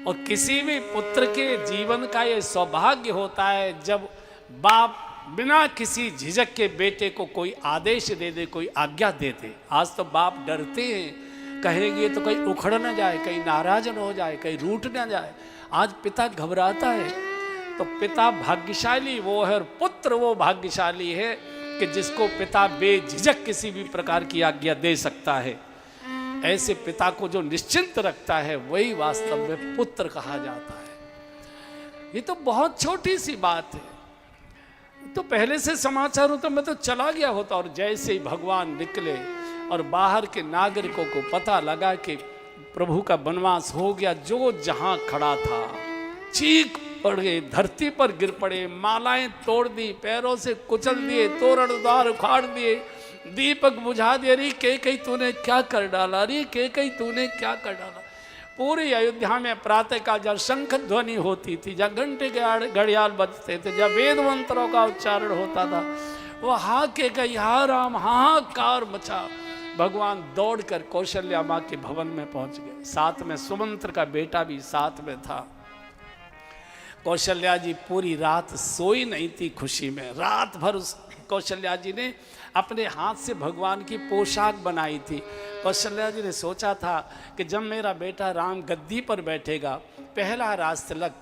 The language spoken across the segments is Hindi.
और किसी भी पुत्र के जीवन का ये सौभाग्य होता है जब बाप बिना किसी झिझक के बेटे को कोई आदेश दे दे, कोई आज्ञा दे दे। आज तो बाप डरते हैं, कहेंगे तो कहीं उखड़ ना जाए, कहीं नाराज न हो जाए, कहीं रूठ ना जाए। आज पिता घबराता है। तो पिता भाग्यशाली वो है और पुत्र वो भाग्यशाली है कि जिसको पिता बेझिझक किसी भी प्रकार की आज्ञा दे सकता है। ऐसे पिता को जो निश्चिंत रखता है वही वास्तव में पुत्र कहा जाता है। ये तो बहुत छोटी सी बात है। तो पहले से समाचार होता मैं तो चला गया होता, और जैसे ही भगवान निकले और बाहर के नागरिकों को पता लगा कि प्रभु का वनवास हो गया, जो जहां खड़ा था चीख पड़े, धरती पर गिर पड़े, मालाएं तोड़ दी, पैरों से कुचल दिए, तोरण द्वार उखाड़ दिए, दीपक बुझा दिए। अरे के कहीं तूने क्या कर डाला, अरे के कहीं तूने क्या कर डाला। पूरी अयोध्या में प्रातः काल जब शंख ध्वनि होती थी, जब घंटे के घड़ियाल बजते थे, जब वेद मंत्रों का उच्चारण होता था, वो हाके गई हा राम, हाहाकार मचा। भगवान दौड़कर कौशल्या माँ के भवन में पहुंच गए। साथ में सुमंत्र का बेटा भी साथ में था। कौशल्या जी पूरी रात सोई नहीं थी खुशी में। रात भर उस कौशल्या जी ने अपने हाथ से भगवान की पोशाक बनाई थी। कौशल्या जी ने सोचा था कि जब मेरा बेटा राम गद्दी पर बैठेगा, पहला राज तिलक,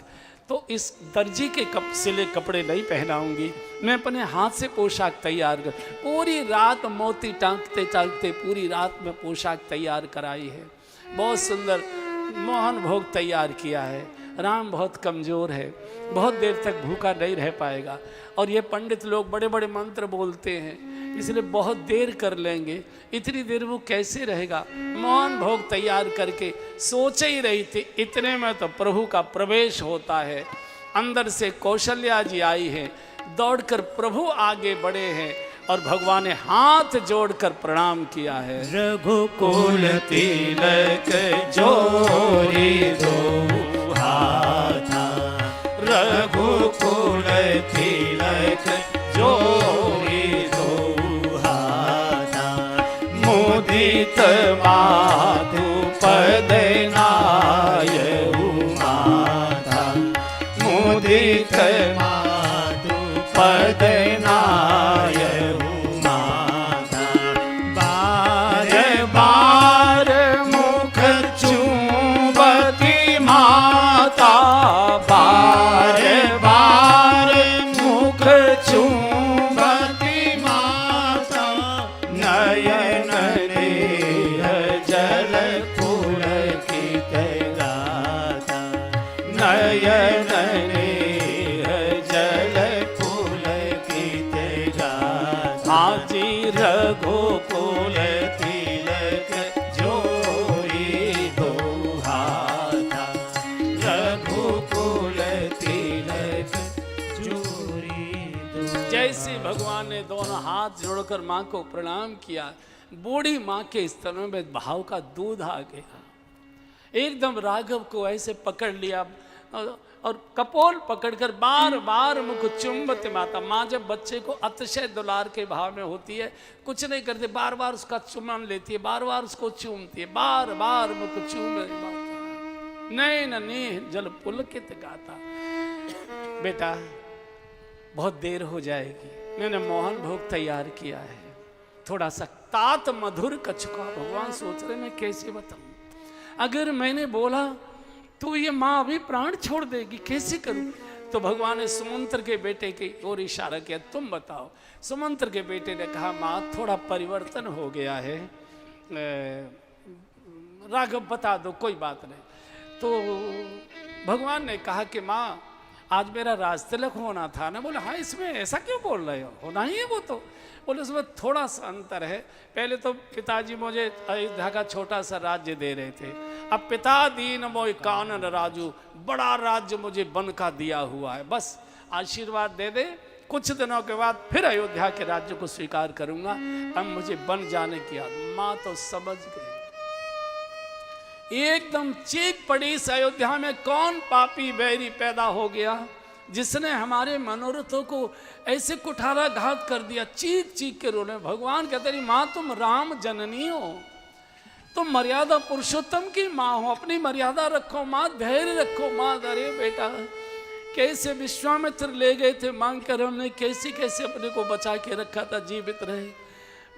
तो इस दर्जी के सिले कपड़े नहीं पहनाऊंगी, मैं अपने हाथ से पोशाक तैयार कर। पूरी रात मोती टांगते टांगते पूरी रात में पोशाक तैयार कराई है। बहुत सुंदर मोहन भोग तैयार किया है। राम बहुत कमज़ोर है, बहुत देर तक भूखा नहीं रह पाएगा, और ये पंडित लोग बड़े बड़े मंत्र बोलते हैं, इसलिए बहुत देर कर लेंगे, इतनी देर वो कैसे रहेगा। मोहन भोग तैयार करके सोच ही रही थी, इतने में तो प्रभु का प्रवेश होता है। अंदर से कौशल्या जी आई है, दौड़कर प्रभु आगे बढ़े हैं और भगवान ने हाथ जोड़कर प्रणाम किया है। रघुकुल तिलक जोरी दो हाथा, रघुकुल तिलक जोरी दो हाथा, मुदित माधु पद नायु माथा, मुदित माधु पद नायु माथा, बार बार मुख चूबती माता, बार बार मुख चूबती माता, नयन नेह जल पुलकित गाता, नयन नेह जल पुलकित गाता। हाजी रघुकुल तिलक जोरी दो हाथा, रघुकुल तिलक जोरी दो। जैसे भगवान ने दोनों हाथ जोड़कर माँ को प्रणाम किया, बूढ़ी माँ के स्तनों में भाव का दूध आ गया। एकदम राघव को ऐसे पकड़ लिया और कपोल पकड़कर बार बार मुख चुंबते माता। माँ जब बच्चे को अतिशय दुलार के भाव में होती है, कुछ नहीं करती, बार बार उसका चुम्बन लेती है, बार बार उसको चूमती है, बार बार मुख चूम माता, नैन नेह जल पुलकित गाता। बेटा बहुत देर हो जाएगी, मैंने मोहन भोग तैयार किया है, थोड़ा सा तात मधुर कछुआ। भगवान सोच रहे मैं कैसे बताऊं, अगर मैंने बोला तो ये माँ अभी प्राण छोड़ देगी, कैसे करूं। तो भगवान ने सुमंत्र के बेटे की ओर इशारा किया, तुम बताओ। सुमंत्र के बेटे ने कहा, माँ थोड़ा परिवर्तन हो गया है, राघव बता दो, कोई बात नहीं। तो भगवान ने कहा कि माँ आज मेरा राज तिलक होना था ना। बोले हाँ, इसमें ऐसा क्यों बोल रहे हो, होना ही है वो तो। बोले उसमें थोड़ा सा अंतर है, पहले तो पिताजी मुझे अयोध्या का छोटा सा राज्य दे रहे थे, अब पिता दीन मोय कानन राजू, बड़ा राज्य मुझे बन का दिया हुआ है, बस आशीर्वाद दे दे, कुछ दिनों के बाद फिर अयोध्या के राज्य को स्वीकार करूंगा, अब मुझे बन जाने की आदत। माँ तो समझ गई, एकदम चीख पड़ी, इस अयोध्या में कौन पापी बैरी पैदा हो गया जिसने हमारे मनोरथों को ऐसे कुठाराघात कर दिया। चीख चीख के रोने। भगवान कहते रही, माँ तुम राम जननी हो, तुम मर्यादा पुरुषोत्तम की माँ हो, अपनी मर्यादा रखो माँ, धैर्य रखो माँ। अरे बेटा कैसे विश्वामित्र ले गए थे मांग कर, हमने कैसे कैसे अपने को बचा के रखा था, जीवित रहे।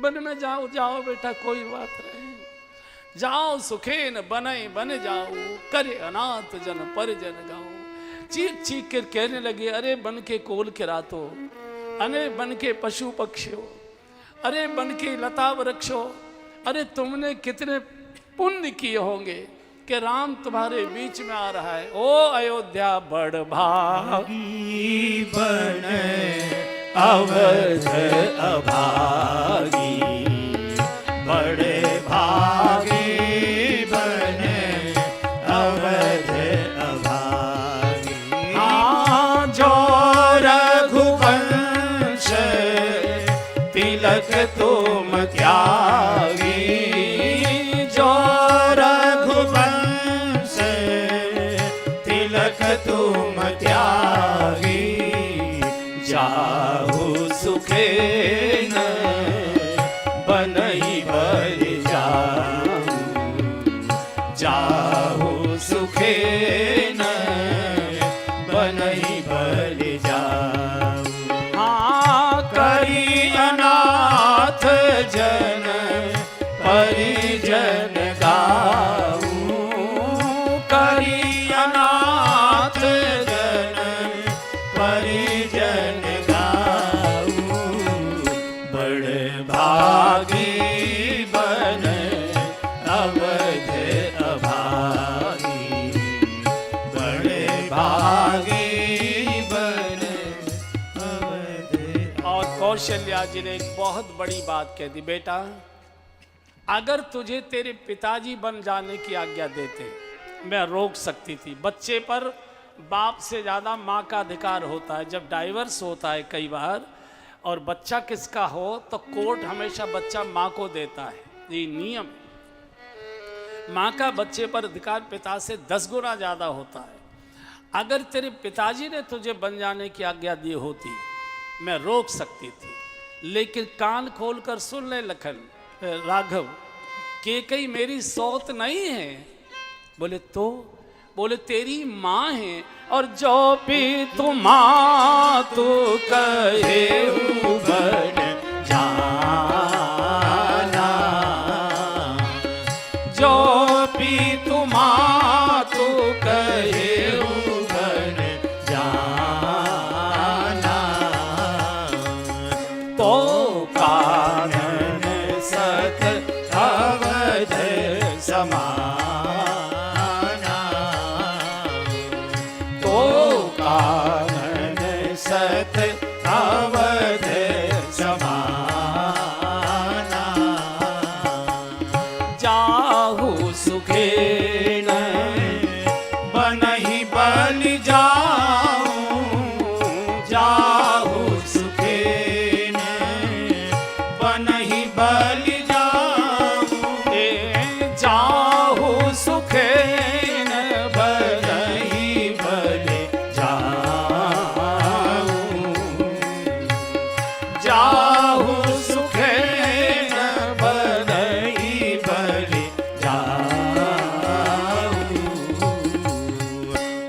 वन में जाओ जाओ बेटा, कोई बात नहीं, जाओ सुखेन बने बन जाओ, करे अनाथ जन परिजन गाओ। चीख चीख कर कहने लगे, अरे बन के कोल के रातो, अरे बन के पशु पक्षियों, अरे बन के लता वृक्षों, अरे तुमने कितने पुण्य किए होंगे कि राम तुम्हारे बीच में आ रहा है। ओ अयोध्या बड़ भागी बन अवध अभागी, बड़े भागी बन अवध अभागी। हाँ जो रघुवंश तिलक तुम त्यागी, जो रघुवंश तिलक तुम त्यागी। जाहु सुखेन बनई बर जाऊं, जाहु सुखेन बनई बर जाऊं। हाँ करी अनाथ जन परिजन गाऊं, करी अनाथ जन परिजन गाऊं। बड़ भागी बन अवध अभागी, बड़े भागी बन अवध। और कौशल्या जी ने एक बहुत बड़ी बात कह दी, बेटा अगर तुझे तेरे पिताजी बन जाने की आज्ञा देते मैं रोक सकती थी। बच्चे पर बाप से ज़्यादा माँ का अधिकार होता है। जब डाइवर्स होता है कई बार और बच्चा किसका हो तो कोर्ट हमेशा बच्चा माँ को देता है, ये नियम। माँ का बच्चे पर अधिकार पिता से 10 गुना ज़्यादा होता है। अगर तेरे पिताजी ने तुझे बन जाने की आज्ञा दी होती मैं रोक सकती थी, लेकिन कान खोल कर सुन ले लखन राघव, केकई मेरी सौत नहीं है। बोले तो? बोले तेरी माँ है, और जो भी तुम माँ तू कहे बन जाना, जो भी तुम माँ तू कहे बन जाना। तो कानन सत अवध समाना, तो कानन सत अवध समाना। जाहु सुखेन बनहि बलि जाऊं, जाहु सुखेन बनहि बलि जाऊं। जाहु सुखेन बनहि बलि जाऊं, जाहु सुखेन बनहि बलि जाऊं।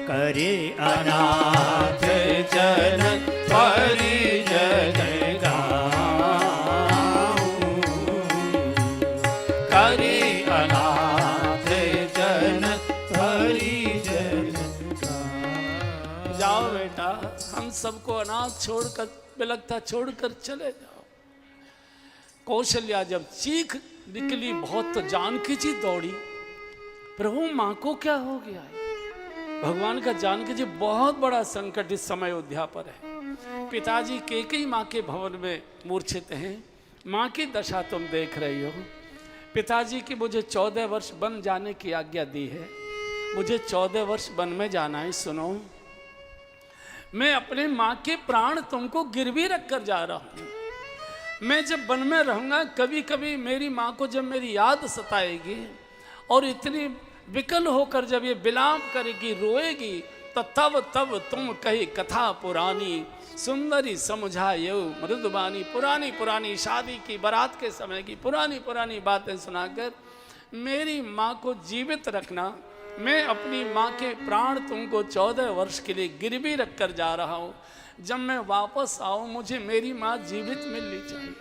करे अनाथ जन परिजन गाऊं, करे अनाथ जन परिजन गाऊं। जाओ बेटा, हम सबको अनाथ छोड़कर बिलखता छोड़कर चले जाओ। कौशल्या जब चीख निकली बहुत तो जानकी जी दौड़ी, प्रभु माँ को क्या हो गया है? भगवान का जानकी जी बहुत बड़ा संकट इस समय अयोध्या पर है। पिताजी केकई माँ के भवन में मूर्छित हैं। माँ की दशा तुम देख रही हो। पिताजी की मुझे 14 वर्ष वन जाने की आज्ञा दी है, मुझे 14 वर्ष वन में जाना है। सुनो, मैं अपने माँ के प्राण तुमको गिरवी रख कर जा रहा हूँ। मैं जब वन में रहूँगा, कभी कभी मेरी माँ को जब मेरी याद सताएगी और इतनी विकल होकर जब ये विलाप करेगी, रोएगी, तो तब तुम कही कथा पुरानी सुंदरी समझायो मृदुबानी। पुरानी पुरानी शादी की बारात के समय की पुरानी पुरानी बातें सुनाकर मेरी माँ को जीवित रखना। मैं अपनी माँ के प्राण तुमको 14 वर्ष के लिए गिरवी रख कर जा रहा हूँ। जब मैं वापस आऊँ मुझे मेरी माँ जीवित मिलनी चाहिए।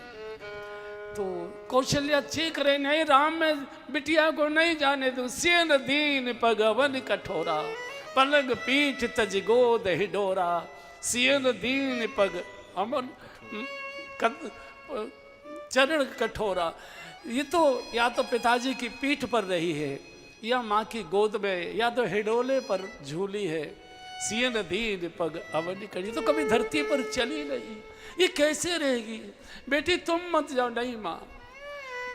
तो कौशल्या चीख रहे, नहीं राम, मैं बिटिया को नहीं जाने दूं। सेन दीन पगवन कठोरा, पलंग पीठ तज गोद हिडोरा। सेन दीन पग अमन चरण कठोरा। ये तो या तो पिताजी की पीठ पर रही है, या माँ की गोद में, या तो हिडोले पर झूली है। सियन दीन पग अवन कड़ी, तो कभी धरती पर चली नहीं, ये कैसे रहेगी? बेटी तुम मत जाओ। नहीं माँ,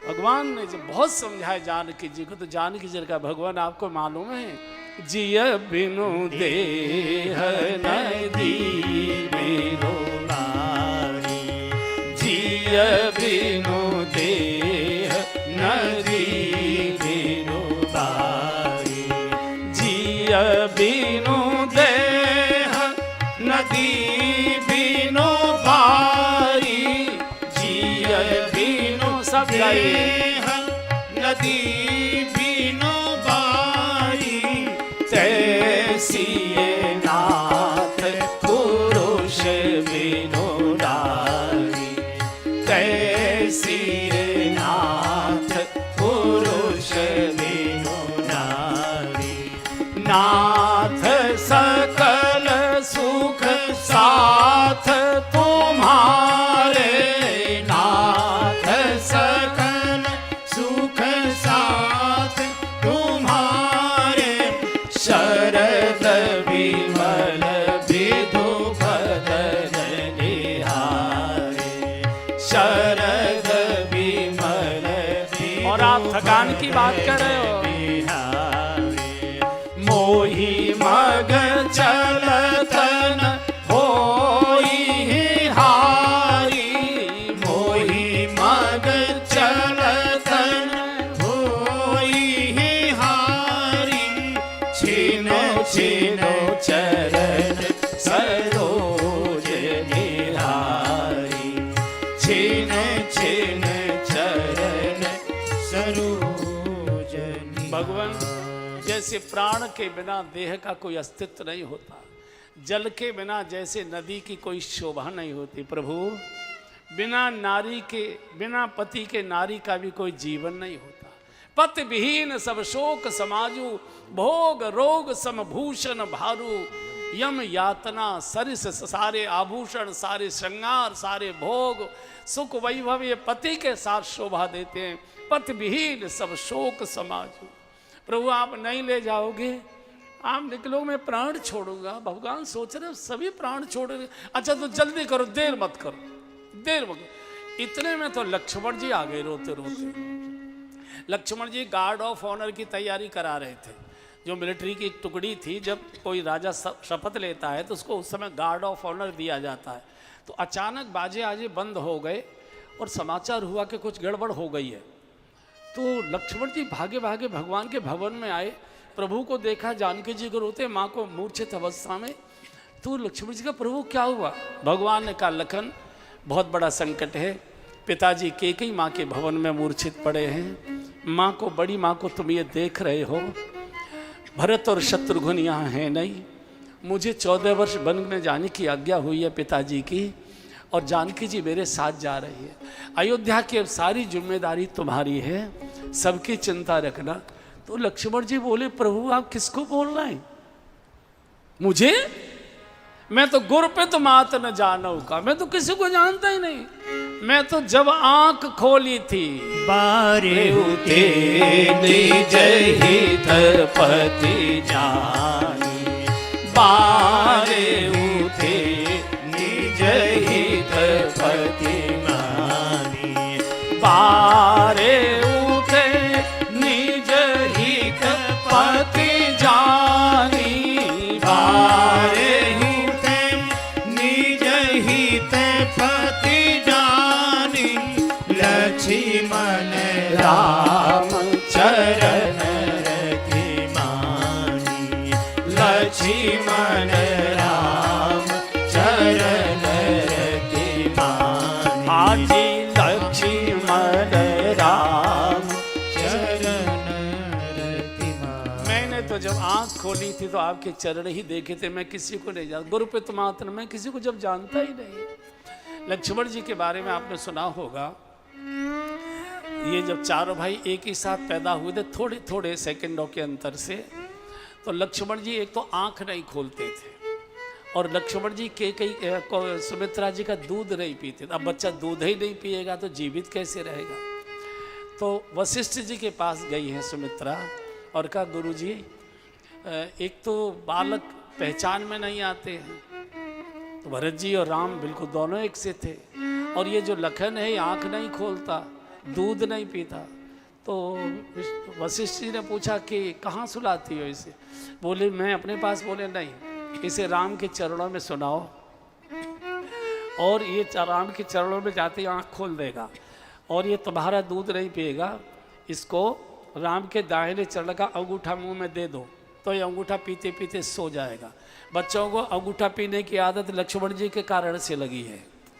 भगवान ने जब बहुत समझाया जानकी जी को, तो जानकी जी का भगवान आपको मालूम है, जिय बिनु देह नदी मेरो नारी, जिय बिनु देह नदी मेरो नारी, जिय बिनु देह नदी बिनु बारी, जिय बिनु सब देह नदी बिनु बारी, तैसी नाथ पुरुष बिनु नारी, तैसी नाथ पुरुष बिनु नारी। नाथ सकल सुख साथ तुम्हारे, नाथ सकल सुख साथ तुम्हारे, शरद विमल विधु बदन निहारे, शरद विमल विधु। और आप थकान की बात कर रहे हो। मोही मग चलतन होई हारी, मोही मग चलतन होई हारी, छीनो छीनो चरण सरोज निहारी, छीनो छीन चरण सरोज। भगवान, जैसे प्राण के बिना देह का कोई अस्तित्व नहीं होता, जल के बिना जैसे नदी की कोई शोभा नहीं होती, प्रभु बिना नारी के, बिना पति के नारी का भी कोई जीवन नहीं होता। पति विहीन सब शोक समाजू, भोग रोग समभूषण भारू, यम यातना सरिस सारे आभूषण, सारे श्रृंगार, सारे भोग सुख वैभव ये पति के साथ शोभा देते हैं। पति विहीन सब शोक समाजू। प्रभु आप नहीं ले जाओगे, आप निकलो, मैं प्राण छोड़ूंगा। भगवान सोच रहे सभी प्राण छोड़ेंगे। अच्छा तो जल्दी करो, देर मत करो, देर मत करो। इतने में तो लक्ष्मण जी आ गए रोते रोते। लक्ष्मण जी गार्ड ऑफ ऑनर की तैयारी करा रहे थे। जो मिलिट्री की टुकड़ी थी, जब कोई राजा शपथ लेता है तो उसको उस समय गार्ड ऑफ ऑनर दिया जाता है। तो अचानक बाजे आजे बंद हो गए और समाचार हुआ कि कुछ गड़बड़ हो गई है। तो लक्ष्मण जी भागे भागे भगवान के भवन में आए, प्रभु को देखा, जानकी जी को रोते, माँ को मूर्छित अवस्था में। तो लक्ष्मण जी का, प्रभु क्या हुआ? भगवान ने कहा, लखन बहुत बड़ा संकट है, पिताजी केकई माँ के भवन में मूर्छित पड़े हैं। माँ को, बड़ी माँ को तुम ये देख रहे हो, भरत और शत्रुघ्न यहाँ हैं नहीं। मुझे 14 वर्ष वन में जाने की आज्ञा हुई है पिताजी की, और जानकी जी मेरे साथ जा रही है। अयोध्या की अब सारी जिम्मेदारी तुम्हारी है, सबकी चिंता रखना। तो लक्ष्मण जी बोले, प्रभु आप किसको बोल रहे हैं? मुझे? मैं तो गुर पे तो मात न जानो का, मैं तो किसी को जानता ही नहीं। मैं तो जब आंख खोली थी, बारे उते निज हित पति जानी, बारे उते निज हित पति मानी, बारे उते निज हित पति जानी, बारे लक्ष्मण राम चरण रति मानी, लक्ष्मण राम चरण रति मानी, आजी लक्ष्मण राम चरण बोली थी तो आपके चरण ही देखे थे, मैं किसी को नहीं जानता। गुरु पे तो मात्र मैं किसी को जब जानता ही नहीं। लक्ष्मण जी के बारे में आपने सुना होगा, ये जब चारों भाई एक ही साथ पैदा हुए थे थोड़े थोड़े सेकंडों के अंतर से, तो लक्ष्मण जी एक तो आंख नहीं खोलते थे और लक्ष्मण जी कई सुमित्रा जी का दूध नहीं पीते। अब बच्चा दूध ही नहीं पिएगा तो जीवित कैसे रहेगा। तो वशिष्ठ जी के पास गई हैं सुमित्रा और कहा, गुरु जी एक तो बालक पहचान में नहीं आते हैं, तो भरत जी और राम बिल्कुल दोनों एक से थे, और ये जो लखन है आंख नहीं खोलता, दूध नहीं पीता। तो वशिष्ठ जी ने पूछा कि कहाँ सुलाती हो इसे? बोले मैं अपने पास। बोले नहीं, इसे राम के चरणों में सुनाओ और ये राम के चरणों में जाते ही आँख खोल देगा, और ये तुम्हारा दूध नहीं पिएगा, इसको राम के दाहिने चरण का अंगूठा मुंह में दे दो तो ये अंगूठा पीते पीते सो जाएगा। बच्चों को अंगूठा पीने की आदत लक्ष्मण जी के कारण से लगी है।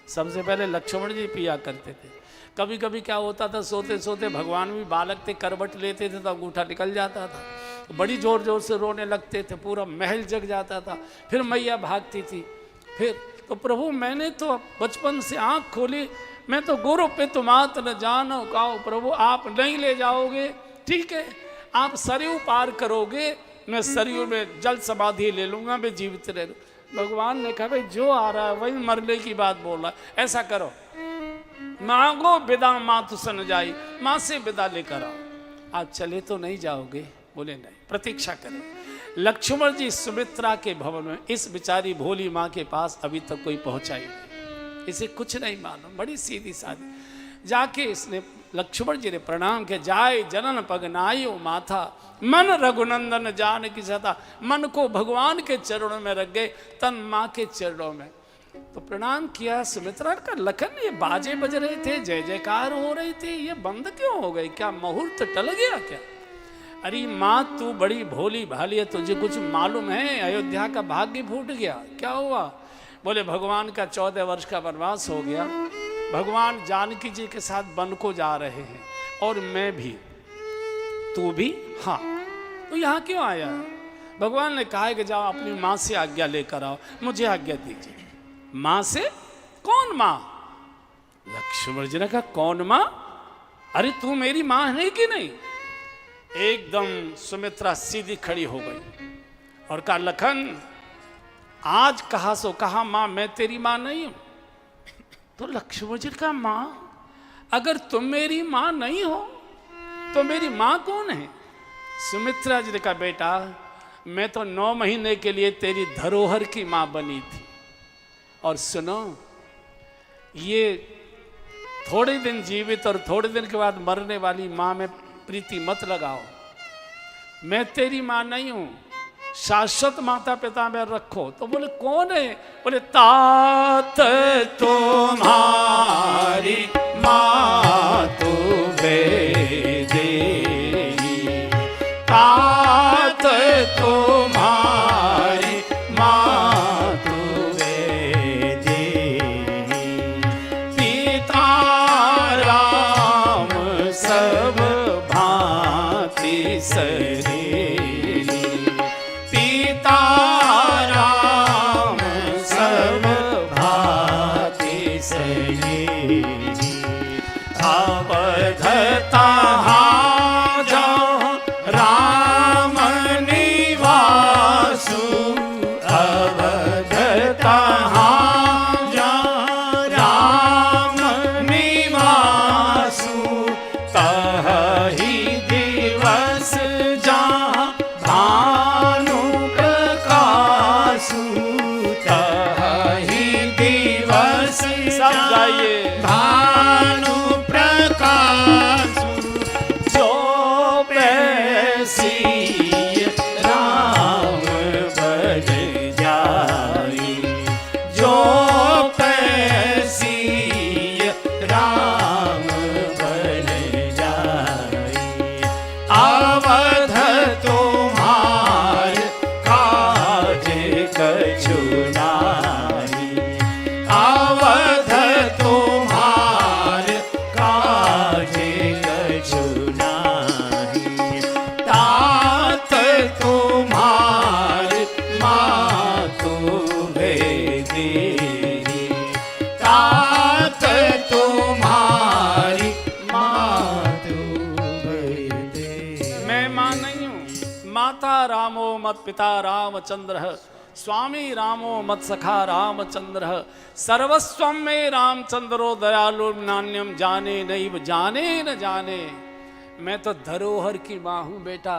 सबसे पहले लक्ष्मण जी पिया करते थे। कभी कभी क्या होता था, सोते सोते भगवान भी बालक थे, करवट लेते थे तो अंगूठा निकल जाता था, तो बड़ी जोर जोर से रोने लगते थे, पूरा महल जग जाता था। फिर मैया भागती थी। फिर तो प्रभु मैंने तो बचपन से आँख खोली, मैं तो गुरु पे तुम आत न जानो, कहो प्रभु आप नहीं ले जाओगे, ठीक है आप सरयू पार करोगे, मैं सरयू में जल समाधि ले लूँगा, मैं जीवित रह लूँ। भगवान ने कहा भाई जो आ रहा है वही मरने की बात बोल रहा है, ऐसा करो मांगो विदा मातु सन जाई, माँ से विदा लेकर आओ। आप चले तो नहीं जाओगे? बोले नहीं, प्रतीक्षा करें। लक्ष्मण जी सुमित्रा के भवन में इस बेचारी भोली माँ के पास अभी तक कोई पहुंचा ही नहीं, इसे कुछ नहीं मालूम, बड़ी सीधी सादी। जाके इसने लक्ष्मण जी ने प्रणाम किया, जाय जनन पग नायो माथा, मन रघुनंदन जान की सता। मन को भगवान के चरणों में रख गए, तन माँ के चरणों में। तो प्रणाम किया सुमित्रा का। लखन ये बाजे बज रहे थे, जय जयकार हो रही थी, ये बंद क्यों हो गई? क्या मुहूर्त टल गया क्या? अरे माँ तू बड़ी भोली भाली है, तुझे कुछ मालूम है? अयोध्या का भाग्य फूट गया। क्या हुआ? बोले भगवान का 14 वर्ष का वनवास हो गया, भगवान जानकी जी के साथ वन को जा रहे हैं और मैं भी, तू भी। हाँ, तो यहाँ क्यों आया? भगवान ने कहा है कि जाओ अपनी माँ से आज्ञा लेकर आओ। मुझे आज्ञा दीजिए। माँ से? कौन माँ? लक्ष्मण जी ने कहा कौन माँ? अरे तू मेरी माँ है कि नहीं? एकदम सुमित्रा सीधी खड़ी हो गई और कहा लखन आज कहा सो कहा, माँ मैं तेरी माँ नहीं हूं। तो लक्ष्मण जी का माँ, अगर तुम मेरी माँ नहीं हो तो मेरी माँ कौन है? सुमित्रा जी ने कहा बेटा मैं तो 9 महीने के लिए तेरी धरोहर की माँ बनी थी, और सुनो ये थोड़े दिन जीवित और थोड़े दिन के बाद मरने वाली माँ में प्रीति मत लगाओ। मैं तेरी माँ नहीं हूं, शाश्वत माता पिता में रखो। तो बोले कौन है? बोले तात तुम्हारी माँ तू बेदेही, तात तुम्हारी माँ तू बेदेही, पिता राम सब भांति सहेली, पिता राम सब भांति सहेली, अवधता जहाँ राम निवासु, अवधता जहाँ राम निवासु, तहि दिवस जहाँ भानु प्रकाशु, तहि दिवस सब गाइए भानु प्रकाशु, जो पैसी राम बन जाई, जो पैसी राम बन जाई, अवध तुम्हार काज कछु नाहि, अवध तुम्हार काज कछु नाहि, तात तुम्हार मत पिता रामचंद्र स्वामी रामो मत सखा रामचंद्र सर्वस्वम में रामचंद्रो दयालु नान्यम जाने नैव जाने न जाने। मैं तो धरोहर की माँ हूँ बेटा,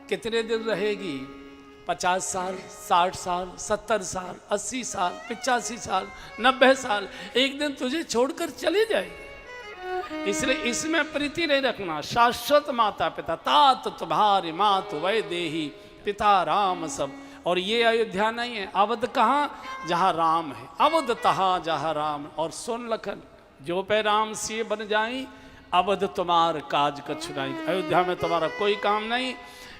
कितने दिन रहेगी? 50 साल, 60 साल, 70 साल, 80 साल, 85 साल, 90 साल, एक दिन तुझे छोड़कर चले जाएगी। इसलिए इसमें प्रीति नहीं रखना। शाश्वत माता पिता तात तुम्हारी मात वै देही पिता राम सब। और ये अयोध्या नहीं है, अवध कहाँ? जहाँ राम है, अवध तहाँ जहाँ राम। और सुन लखन, जो पे राम सिए बन जाई, अवध तुम्हार काज कछुनाई। अयोध्या में तुम्हारा कोई काम नहीं।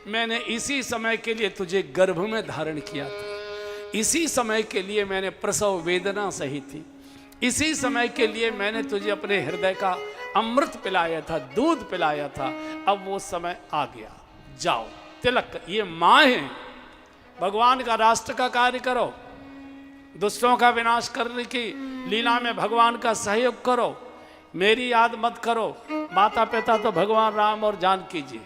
मैंने इसी समय के लिए तुझे गर्भ में धारण किया था, इसी समय के लिए मैंने प्रसव वेदना सही थी, इसी समय के लिए मैंने तुझे अपने हृदय का अमृत पिलाया था, दूध पिलाया था। अब वो समय आ गया, जाओ तिलक। ये माँ है, भगवान का राष्ट्र का कार्य करो, दुष्टों का विनाश करने की लीला में भगवान का सहयोग करो, मेरी याद मत करो। माता पिता तो भगवान राम और जानकी जी।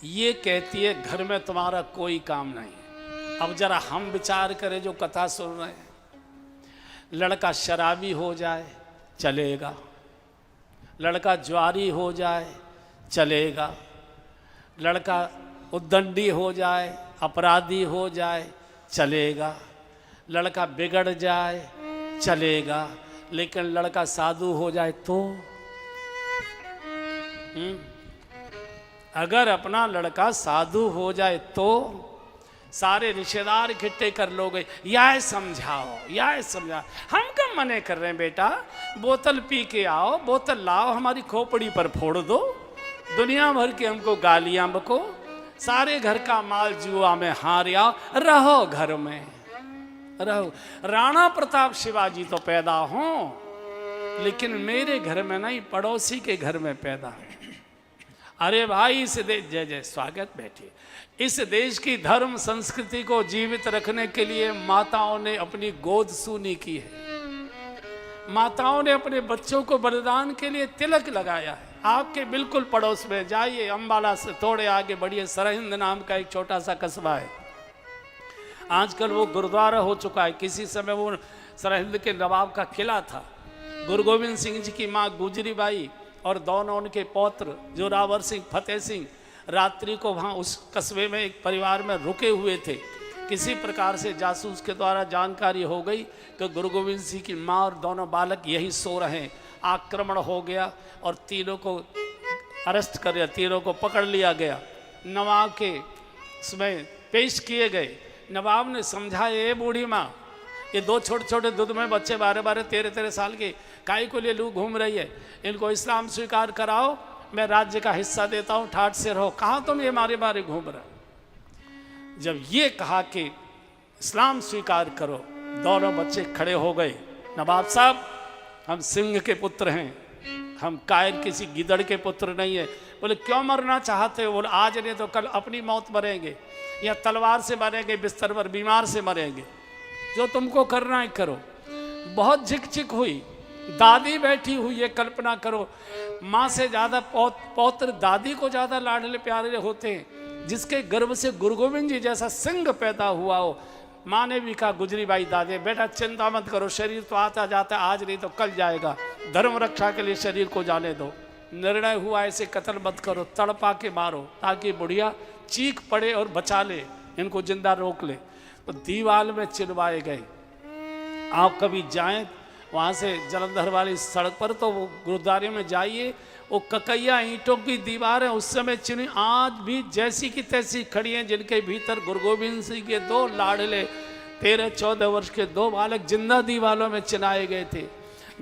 ये कहती है घर में तुम्हारा कोई काम नहीं। अब जरा हम विचार करें जो कथा सुन रहे हैं, लड़का शराबी हो जाए चलेगा, लड़का ज्वारी हो जाए चलेगा, लड़का उद्दंडी हो जाए, अपराधी हो जाए चलेगा, लड़का बिगड़ जाए चलेगा, लेकिन लड़का साधु हो जाए तो अगर अपना लड़का साधु हो जाए तो सारे रिश्तेदार इकट्ठे कर लोगे, यह समझाओ, यह समझाओ। हम कब मने कर रहे हैं बेटा, बोतल पी के आओ, बोतल लाओ, हमारी खोपड़ी पर फोड़ दो, दुनिया भर के हमको गालियां बको, सारे घर का माल जुआ में हार आओ, रहो घर में रहो। राणा प्रताप शिवाजी तो पैदा हो, लेकिन मेरे घर में नहीं, पड़ोसी के घर में पैदा हो। अरे भाई, इस देश, जय जय स्वागत, बैठिए। इस देश की धर्म संस्कृति को जीवित रखने के लिए माताओं ने अपनी गोद सूनी की है, माताओं ने अपने बच्चों को बलिदान के लिए तिलक लगाया है। आपके बिल्कुल पड़ोस में जाइए, अम्बाला से थोड़े आगे बढ़िए, सरहिंद नाम का एक छोटा सा कस्बा है। आजकल वो गुरुद्वारा हो चुका है, किसी समय वो सरहिंद के नवाब का किला था। गुरु गोविंद सिंह जी की माँ गुजरी बाई और दोनों उनके पौत्र जोरावर सिंह, फतेह सिंह रात्रि को वहाँ उस कस्बे में एक परिवार में रुके हुए थे। किसी प्रकार से जासूस के द्वारा जानकारी हो गई कि गुरु गोविंद सिंह की माँ और दोनों बालक यही सो रहे हैं। आक्रमण हो गया और तीनों को अरेस्ट कर दिया, तीनों को पकड़ लिया गया, नवाब के उसमें पेश किए गए। नवाब ने समझा, ये बूढ़ी माँ, ये दो छोटे छोटे दूध में बच्चे 12-12, 13-13 साल के काई को लिए लू घूम रही है, इनको इस्लाम स्वीकार कराओ, मैं राज्य का हिस्सा देता हूँ, ठाठ से रहो। कहाँ तुम ये मारे मारे घूम रहे? जब ये कहा कि इस्लाम स्वीकार करो, दोनों बच्चे खड़े हो गए। नवाब साहब, हम सिंह के पुत्र हैं, हम कायर किसी गिदड़ के पुत्र नहीं है। बोले क्यों मरना चाहते हो? बोले आज नहीं तो कल अपनी मौत मरेंगे, या तलवार से मरेंगे, बिस्तर पर बीमार से मरेंगे, जो तुमको करना है करो। बहुत झिकझिक हुई, दादी बैठी हुई है, कल्पना करो, माँ से ज़्यादा पौत्र दादी को ज़्यादा लाडले प्यारे होते हैं। जिसके गर्भ से गुरु गोविंद जी जैसा सिंह पैदा हुआ हो, माँ ने भी कहा गुजरी बाई दादी, बेटा चिंता मत करो, शरीर तो आता जाता आज नहीं तो कल जाएगा, धर्म रक्षा के लिए शरीर को जाने दो। निर्णय हुआ ऐसे कत्ल मत करो, तड़पा के मारो ताकि बुढ़िया चीख पड़े और बचा ले, इनको जिंदा रोक ले। तो दीवाल में चिनवाए गए। आप कभी जाएं वहाँ से जलंधर वाली सड़क पर, तो वो गुरुद्वारे में जाइए, वो ककैया ईंटों की दीवार है, उस समय चिनी आज भी जैसी की तैसी खड़ी हैं, जिनके भीतर गुरु गोविंद सिंह के दो लाडले 13-14 वर्ष के दो बालक जिंदा दीवालों में चिनाए गए थे।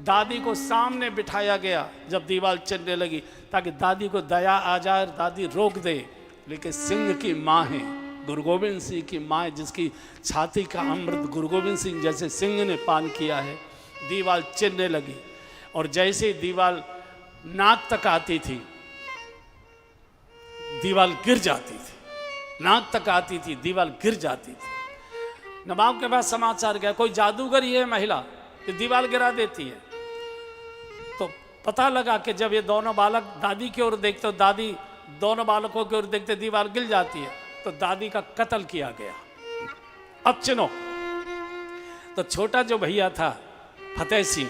दादी को सामने बिठाया गया जब दीवार चलने लगी, ताकि दादी को दया आ जाए, दादी रोक दे। लेकिन सिंह की माँ है, गुरु गोविंद सिंह की माँ, जिसकी छाती का अमृत गुरु गोविंद सिंह जैसे सिंह ने पान किया है। दीवार चिरने लगी, और जैसे दीवार नाक तक आती थी, दीवार गिर जाती थी, नाक तक आती थी, दीवार गिर जाती थी। नवाब के पास समाचार गया, कोई जादूगर ही है महिला, ये दीवार गिरा देती है। तो पता लगा कि जब ये दोनों बालक दादी की ओर देखते, दादी दोनों बालकों की ओर देखते, दीवार गिर जाती है। तो दादी का कत्ल किया गया। अब चुनो, तो छोटा जो भैया था फतेह सिंह,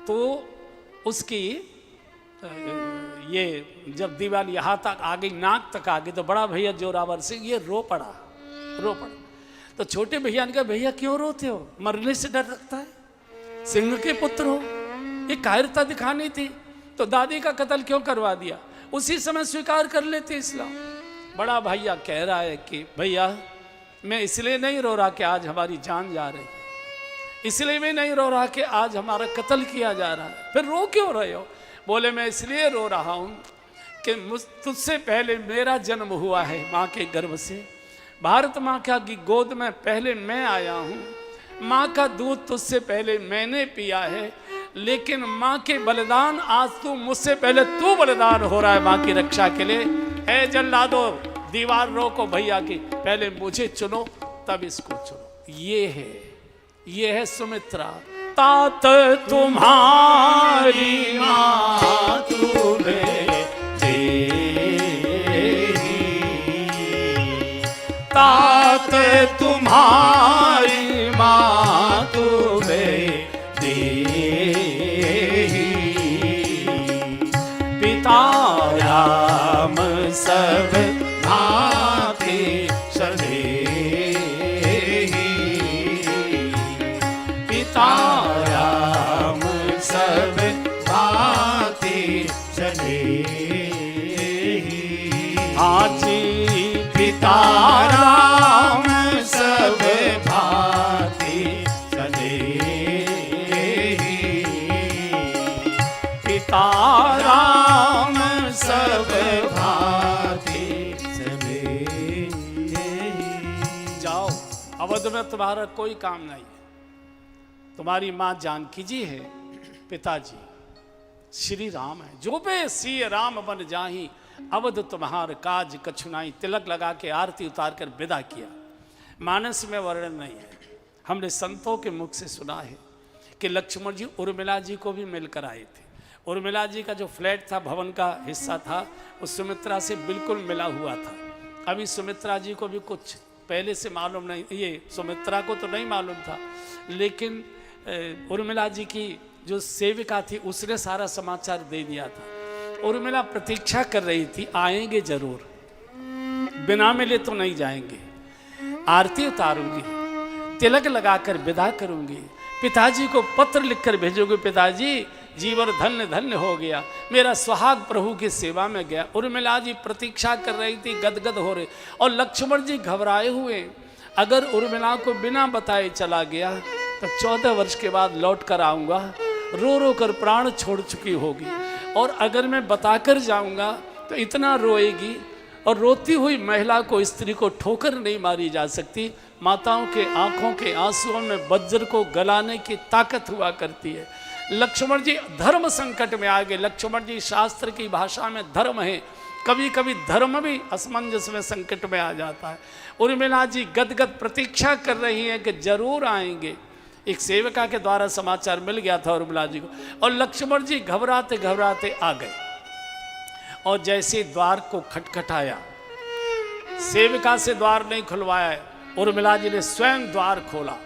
तो उसकी ये जब दीवार यहाँ तक आ गई, नाक तक आ गई, तो बड़ा भैया जोरावर सिंह ये रो पड़ा। तो छोटे भैया ने कहा, भैया क्यों रोते हो, मरने से डर लगता है, सिंह के पुत्र हो, ये कायरता दिखानी थी, तो दादी का कत्ल क्यों करवा दिया, उसी समय स्वीकार कर लेते इस्लाम। बड़ा भैया कह रहा है कि भैया मैं इसलिए नहीं रो रहा कि आज हमारी जान जा रही है, इसलिए मैं नहीं रो रहा कि आज हमारा कत्ल किया जा रहा है। फिर रो क्यों रहे हो? बोले मैं इसलिए रो रहा हूँ कि तुझसे पहले मेरा जन्म हुआ है माँ के गर्भ से, भारत माँ की गोद में पहले मैं आया हूँ, माँ का दूध तुझसे पहले मैंने पिया है, लेकिन माँ के बलिदान आज तू मुझसे पहले तू बलिदान हो रहा है माँ की रक्षा के लिए। है जल्लादो, दीवार रोको भैया की, पहले मुझे चुनो तब इसको चुनो। ये है सुमित्रा। तात तुम्हारी माँ तुम्हें तात तुम्हारी माँ तुम्हें पिता राम सब भांति सनेही, पिता राम सब भांति सनेही, आजी पिता राम सब भांति सनेही, पिता राम सब भांति सनेही। जाओ, अवध में तुम्हारा कोई काम नहीं है, तुम्हारी माँ जानकी जी है, पिताजी श्री राम है, जो पे सी राम बन जाही, अवध तुम्हार काज कछुनाई। तिलक लगा के आरती उतार कर विदा किया। मानस में वर्णन नहीं है, हमने संतों के मुख से सुना है कि लक्ष्मण जी उर्मिला जी को भी मिलकर आए थे। उर्मिला जी का जो फ्लैट था, भवन का हिस्सा था, उस सुमित्रा से बिल्कुल मिला हुआ था। अभी सुमित्रा जी को भी कुछ पहले से मालूम नहीं, ये सुमित्रा को तो नहीं मालूम था, लेकिन उर्मिला जी की जो सेविका थी उसने सारा समाचार दे दिया था। उर्मिला प्रतीक्षा कर रही थी, आएंगे जरूर, बिना मिले तो नहीं जाएंगे। आरती उतारूंगी, तिलक लगाकर विदा करूंगी, पिताजी को पत्र लिखकर भेजोगे, पिताजी जीवन धन्य धन्य हो गया, मेरा सुहाग प्रभु की सेवा में गया। उर्मिला जी प्रतीक्षा कर रही थी, गदगद हो रहे, और लक्ष्मण जी घबराए हुए। अगर उर्मिला को बिना बताए चला गया तो 14 वर्ष के बाद लौट कर आऊँगा, रो रो कर प्राण छोड़ चुकी होगी, और अगर मैं बताकर जाऊँगा तो इतना रोएगी, और रोती हुई महिला को, स्त्री को ठोकर नहीं मारी जा सकती। माताओं के आंखों के आंसुओं में वज्र को गलाने की ताकत हुआ करती है। लक्ष्मण जी धर्म संकट में आ गए। लक्ष्मण जी शास्त्र की भाषा में धर्म है, कभी कभी धर्म भी असमंजस में संकट में आ जाता है। उर्मिला जी गदगद प्रतीक्षा कर रही हैं कि जरूर आएंगे। एक सेविका के द्वारा समाचार मिल गया था उर्मिला जी को, और लक्ष्मण जी घबराते घबराते आ गए, और जैसे द्वार को खटखटाया, सेविका से द्वार नहीं खुलवाया, उर्मिला जी ने स्वयं द्वार खोला,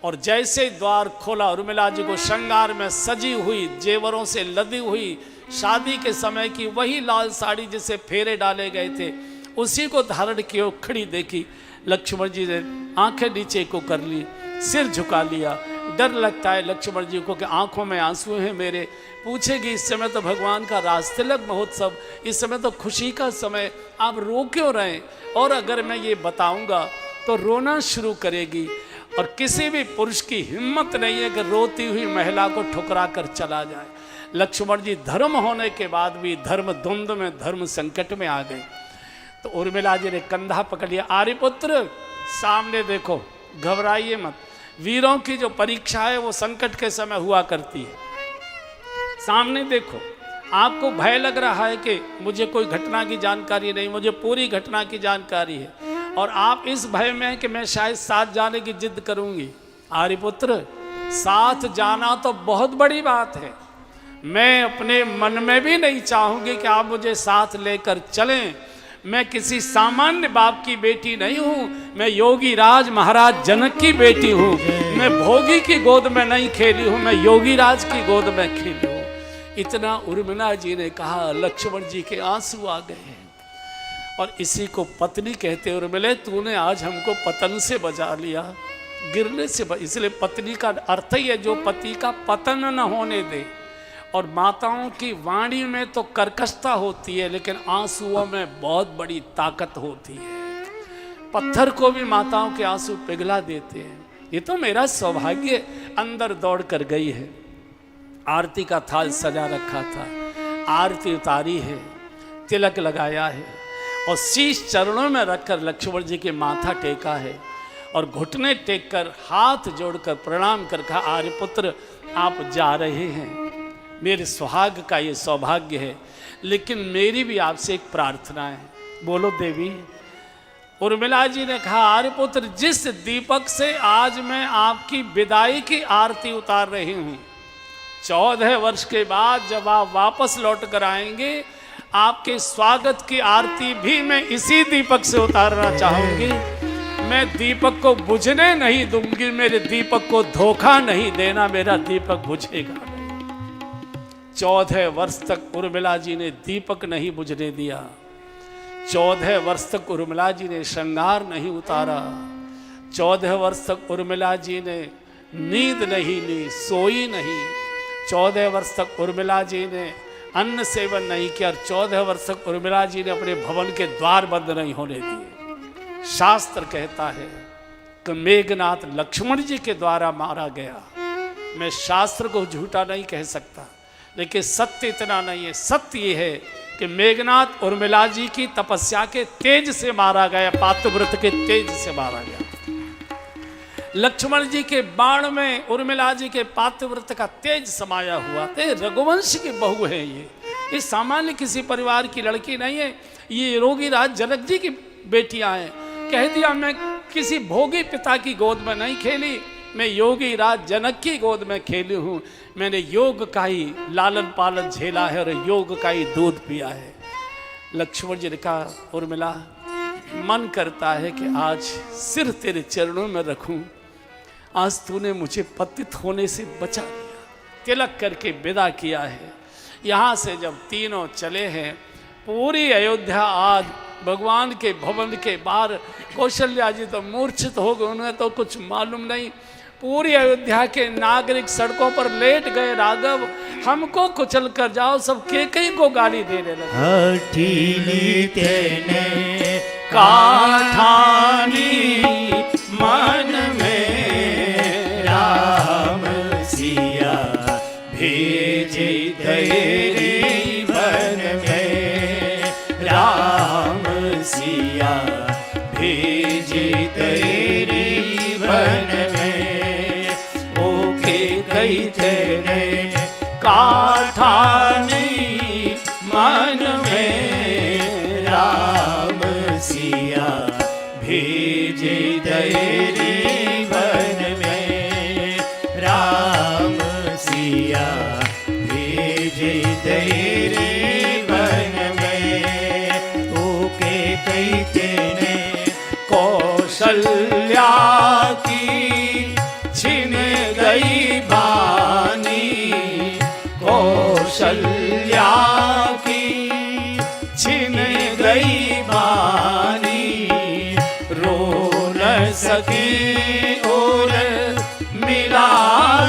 और जैसे द्वार खोला उर्मिला जी को श्रृंगार में सजी हुई, जेवरों से लदी हुई, शादी के समय की वही लाल साड़ी जिसे फेरे डाले गए थे उसी को धारण किए खड़ी देखी। लक्ष्मण जी ने आंखें नीचे को कर ली, सिर झुका लिया। डर लगता है लक्ष्मण जी को कि आंखों में आंसू हैं मेरे। पूछेगी इस समय तो भगवान का रासतिलक महोत्सव, इस समय तो खुशी का समय, आप रो क्यों रहे? और अगर मैं ये बताऊंगा तो रोना शुरू करेगी, और किसी भी पुरुष की हिम्मत नहीं है कि रोती हुई महिला को ठुकरा कर चला जाए। लक्ष्मण जी धर्म होने के बाद भी धर्म द्वंद्व में, धर्म संकट में आ गए। तो उर्मिला जी ने कंधा पकड़ लिया, आर्यपुत्र सामने देखो, घबराइए मत। वीरों की जो परीक्षा है वो संकट के समय हुआ करती है। सामने देखो, आपको भय लग रहा है कि मुझे कोई घटना की जानकारी नहीं, मुझे पूरी घटना की जानकारी है, और आप इस भय में हैं कि मैं शायद साथ जाने की जिद करूंगी। आर्यपुत्र, साथ जाना तो बहुत बड़ी बात है, मैं अपने मन में भी नहीं चाहूंगी कि आप मुझे साथ लेकर चलें। मैं किसी सामान्य बाप की बेटी नहीं हूँ, मैं योगी राज महाराज जनक की बेटी हूँ। मैं भोगी की गोद में नहीं खेली हूँ, मैं योगी राज की गोद में खेली हूँ। इतना उर्मिला जी ने कहा, लक्ष्मण जी के आंसू आ गए। और इसी को पत्नी कहते, उर्मिले तूने आज हमको पतन से बचा लिया, गिरने से इसलिए पत्नी का अर्थ ही है जो पति का पतन न होने दे। और माताओं की वाणी में तो कर्कशता होती है, लेकिन आंसुओं में बहुत बड़ी ताकत होती है। पत्थर को भी माताओं के आंसू पिघला देते हैं। ये तो मेरा सौभाग्य। अंदर दौड़ कर गई है, आरती का थाल सजा रखा था, आरती उतारी है, तिलक लगाया है और शीश चरणों में रखकर लक्ष्मण जी के माथा टेका है और घुटने टेक कर हाथ जोड़कर प्रणाम कर कहा, आर्यपुत्र आप जा रहे हैं, मेरे सुहाग का ये सौभाग्य है, लेकिन मेरी भी आपसे एक प्रार्थना है। बोलो देवी। उर्मिला जी ने कहा, आर्यपुत्र जिस दीपक से आज मैं आपकी विदाई की आरती उतार रही हूँ, 14 वर्ष के बाद जब आप वापस लौट कर आएंगे, आपके स्वागत की आरती भी मैं इसी दीपक से उतारना चाहूंगी। मैं दीपक को बुझने नहीं दूंगी, मेरे दीपक को धोखा नहीं देना, मेरा दीपक बुझेगा नहीं। 14 वर्ष तक उर्मिला जी ने दीपक नहीं बुझने दिया। 14 वर्ष तक उर्मिला जी ने श्रृंगार नहीं उतारा। 14 वर्ष तक उर्मिला जी ने नींद नहीं ली, सोई नहीं। 14 वर्ष तक उर्मिला जी ने अन्न सेवन नहीं किया। 14 वर्ष तक उर्मिला जी ने अपने भवन के द्वार बंद नहीं होने दिए। शास्त्र कहता है कि मेघनाथ लक्ष्मण जी के द्वारा मारा गया। मैं शास्त्र को झूठा नहीं कह सकता, लेकिन सत्य इतना नहीं है। सत्य ये है कि मेघनाथ उर्मिला जी की तपस्या के तेज से मारा गया, पातिव्रत के तेज से मारा गया। लक्ष्मण जी के बाण में उर्मिला जी के पातिव्रत का तेज समाया हुआ था। रघुवंश की बहू है ये सामान्य किसी परिवार की लड़की नहीं है। ये योगी राज जनक जी की बेटियां हैं। कह दिया, मैं किसी भोगी पिता की गोद में नहीं खेली, मैं योगी राज जनक की गोद में खेली हूँ। मैंने योग का ही लालन पालन झेला है और योग का ही दूध पिया है। लक्ष्मण जी ने कहा, उर्मिला मन करता है कि आज सिर तेरे चरणों में रखूं। आज तूने मुझे पतित होने से बचा लिया। तिलक करके विदा किया है। यहाँ से जब तीनों चले हैं, पूरी अयोध्या आज भगवान के भवन के बाहर, कौशल्या जी तो मूर्छित हो गए, उन्हें तो कुछ मालूम नहीं। पूरी अयोध्या के नागरिक सड़कों पर लेट गए। राघव हमको कुचल कर जाओ, सब केकई को गाली देने लगे। हठीली तेने काठानी मन में राम सिया भेजे तेरी वन में। राम सिया भेजे तेरी वन में। ओके गई तेरे काठानी मन में। राम सिया भेजे तेरी वन में। राम सिया भेजे तेरी वन में। ओके कई तेने कौशल्या की छिन गई बानी। कौशल्या की छिन गई बानी। रो न सकी और मिला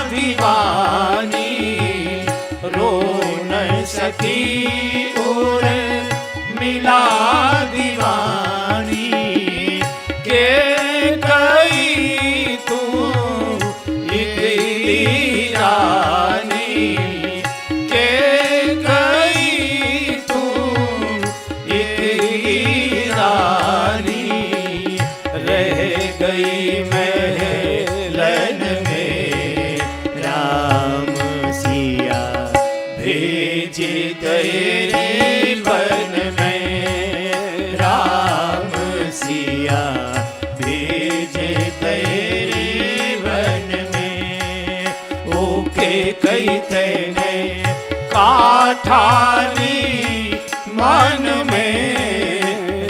दीवानी। रो न सकी और मिला दीवानी। के कई तू इतनी रानी। के कई तू इतनी रानी। रह गई महलन में। राम सिया भेजे तेरी वन में। राम सिया भेजे तेरी वन में। ओके कई तेने काठानी मन में।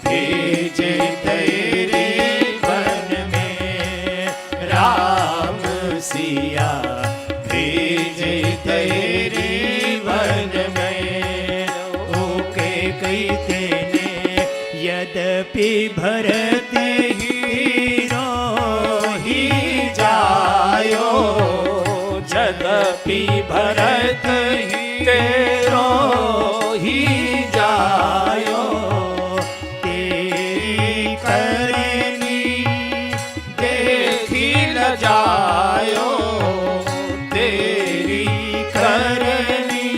भेज तेरे वन में, राम सिया भेज तेरे वन में। ओके कई तेने यद्यपि भरत हीरो ही जायो, यद्यपि भरत तेरो ही जायो, तेरी करनी देखी ल जायो, तेरी करनी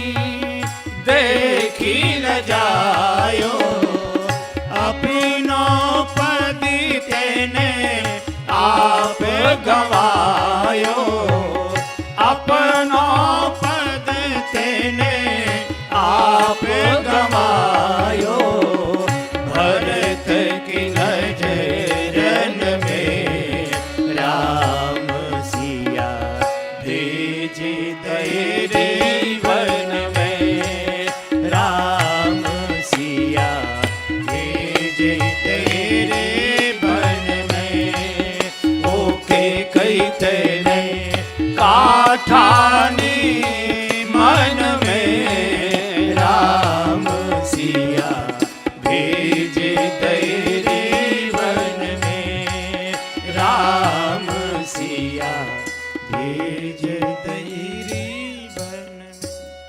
देखी ल जायो। अपनो पद तेने आप गवायो, अपनो पद तेने आप गवायो। भरत की नजरन में राम सिया भेज तेरे वन में, राम सिया भेज तेरे वन में। ओके कई तेने काठानी